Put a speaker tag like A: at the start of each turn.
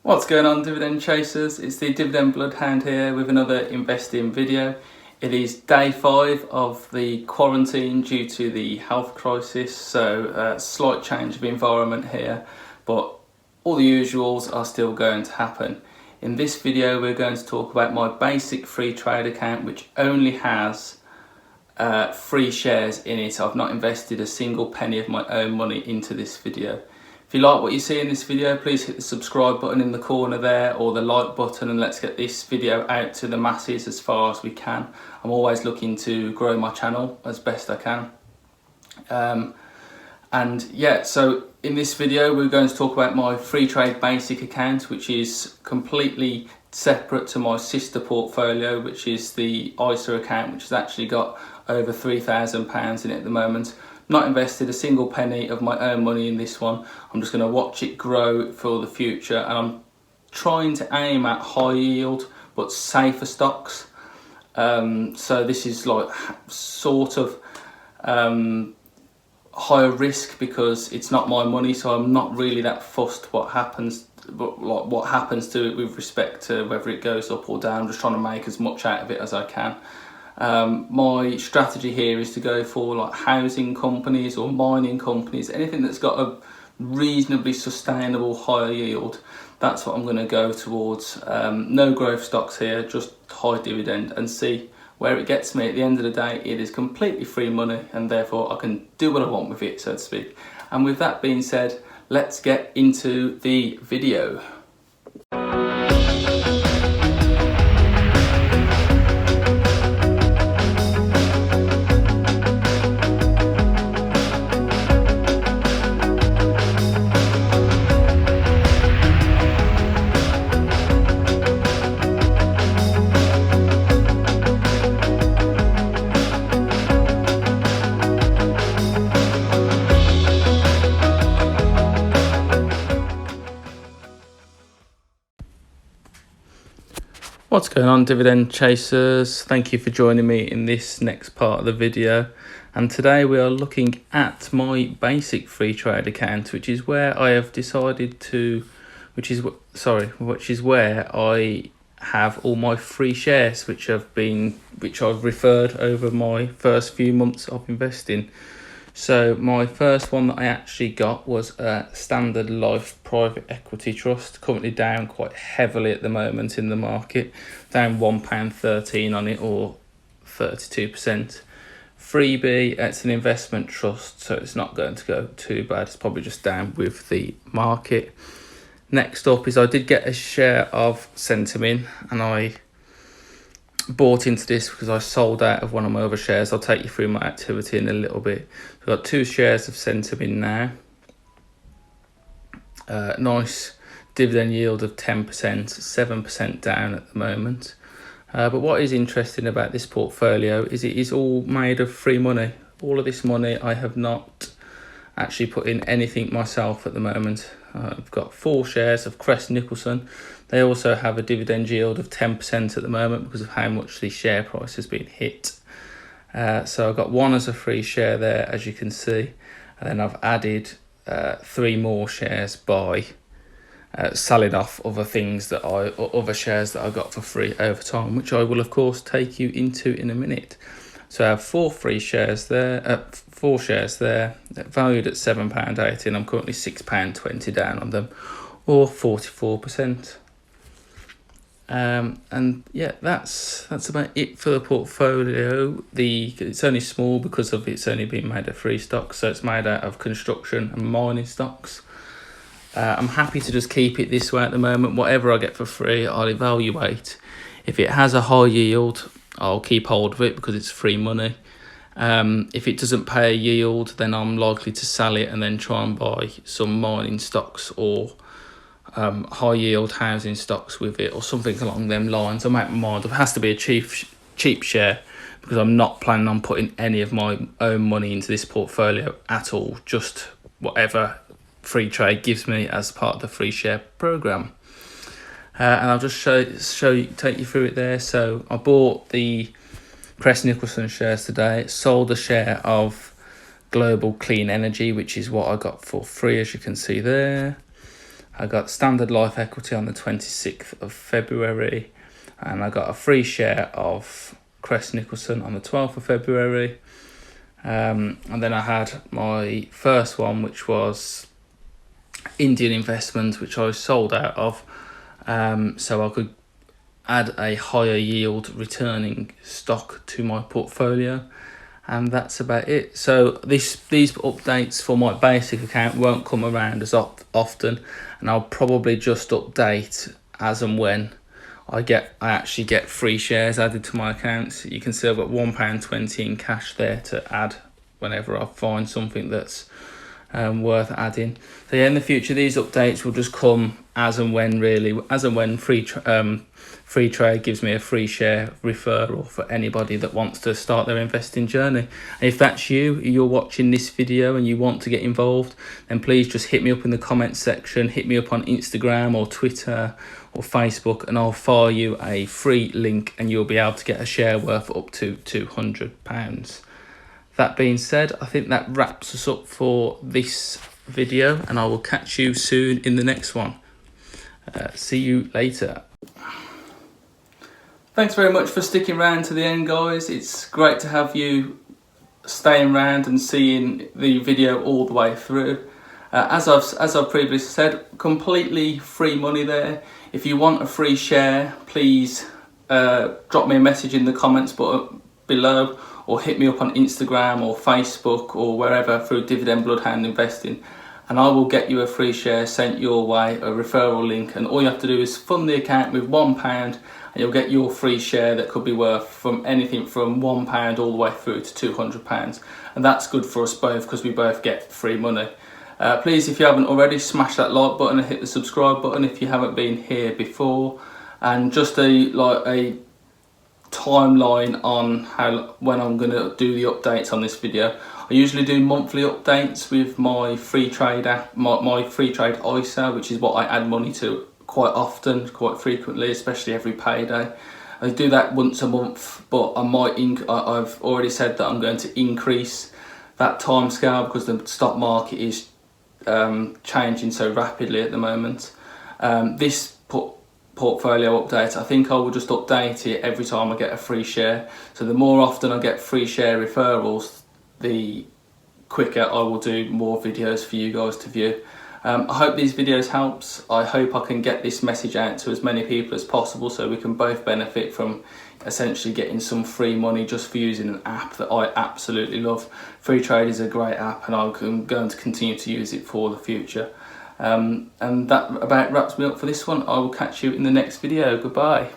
A: What's going on, dividend chasers? It's the Dividend Bloodhound here with another investing video. It is day 5 of the quarantine due to the health crisis, so slight change of environment here, but all the usuals are still going to happen. In this video we're going to talk about my basic Freetrade account, which only has 3 shares in it. I've not invested a single penny of my own money into this video. If you like what you see in this video, please hit the subscribe button in the corner there, or the like button, and let's get this video out to the masses as far as we can. I'm always looking to grow my channel as best I can. So in this video we're going to talk about my Freetrade basic account, which is completely separate to my sister portfolio, which is the ISA account, which has actually got over £3,000 in it at the moment. Not invested a single penny of my own money in this one. I'm just going to watch it grow for the future, and I'm trying to aim at high yield but safer stocks. So this is like sort of higher risk because it's not my money, so I'm not really that fussed what happens to it with respect to whether it goes up or down. I'm just trying to make as much out of it as I can. My strategy here is to go for like housing companies or mining companies, anything that's got a reasonably sustainable higher yield. That's what I'm going to go towards. No growth stocks here, just high dividend, and see where it gets me. At the end of the day, it is completely free money, and therefore I can do what I want with it, so to speak. And with that being said, let's get into the video. What's going on, dividend chasers? Thank you for joining me in this next part of the video. And today we are looking at my basic Freetrade account, which is where I have decided to, which is where I have all my free shares, which I've referred over my first few months of investing. So my first one that I actually got was a Standard Life Private Equity Trust, currently down quite heavily at the moment in the market, down £1.13 on it, or 32%. Freebie, it's an investment trust, so it's not going to go too bad. It's probably just down with the market. Next up is I did get a share of Centamin, and I bought into this because I sold out of one of my other shares. I'll take you through my activity in a little bit. I've got 2 shares of Centamin now. Nice dividend yield of 10%, 7% down at the moment. But what is interesting about this portfolio is it is all made of free money. All of this money I have not actually put in anything myself at the moment. I've got 4 shares of Crest Nicholson. They also have a dividend yield of 10% at the moment because of how much the share price has been hit. So I've got 1 as a free share there, as you can see. And then I've added 3 more shares by selling off other shares that I got for free over time, which I will of course take you into in a minute. So I have 4 shares there, valued at £7.80, and I'm currently £6.20 down on them, or 44%. And yeah, that's about it for the portfolio. It's only small because of it's only been made of free stocks, so it's made out of construction and mining stocks. I'm happy to just keep it this way at the moment. Whatever I get for free, I'll evaluate. If it has a high yield, I'll keep hold of it because it's free money. If it doesn't pay a yield, then I'm likely to sell it and then try and buy some mining stocks or high yield housing stocks with it, or something along them lines. I make my mind. It has to be a cheap share because I'm not planning on putting any of my own money into this portfolio at all. Just whatever Freetrade gives me as part of the free share program. And I'll just take you through it there. So I bought the Crest Nicholson shares today, sold a share of Global Clean Energy, which is what I got for free, as you can see there. I got standard life equity on the 26th of February, and I got a free share of Crest Nicholson on the 12th of February. And then I had my first one, which was Indian investment, which I sold out of, so I could add a higher yield returning stock to my portfolio. And that's about it. So these updates for my basic account won't come around as often, and I'll probably just update as and when I actually get free shares added to my accounts. You can see I've got £1.20 in cash there to add whenever I find something that's worth adding. So yeah, in the future these updates will just come as and when, really, as and when Freetrade gives me a free share referral for anybody that wants to start their investing journey. And if that's you're watching this video and you want to get involved, then please just hit me up in the comments section, hit me up on Instagram or Twitter or Facebook, and I'll fire you a free link and you'll be able to get a share worth up to £200. That being said, I think that wraps us up for this video, and I will catch you soon in the next one. See you later. Thanks very much for sticking around to the end, guys. It's great to have you staying around and seeing the video all the way through. As I've previously said, completely free money there. If you want a free share, please drop me a message in the comments below, or hit me up on Instagram or Facebook or wherever through Dividend Bloodhound Investing, and I will get you a free share sent your way, a referral link, and all you have to do is fund the account with £1 and you'll get your free share that could be worth from anything from £1 all the way through to £200, and that's good for us both because we both get free money. Please, if you haven't already, smash that like button and hit the subscribe button if you haven't been here before, and just a timeline on when I'm going to do the updates on this video. I usually do monthly updates with my Freetrade app, my Freetrade ISA, which is what I add money to quite often, quite frequently, especially every payday. I do that once a month, but I've already said that I'm going to increase that time scale because the stock market is changing so rapidly at the moment. This portfolio update, I think I will just update it every time I get a free share. So the more often I get free share referrals, the quicker I will do more videos for you guys to view. I hope these videos helps. I hope I can get this message out to as many people as possible so we can both benefit from essentially getting some free money just for using an app that I absolutely love. Freetrade is a great app and I'm going to continue to use it for the future. And that about wraps me up for this one. I will catch you in the next video. Goodbye.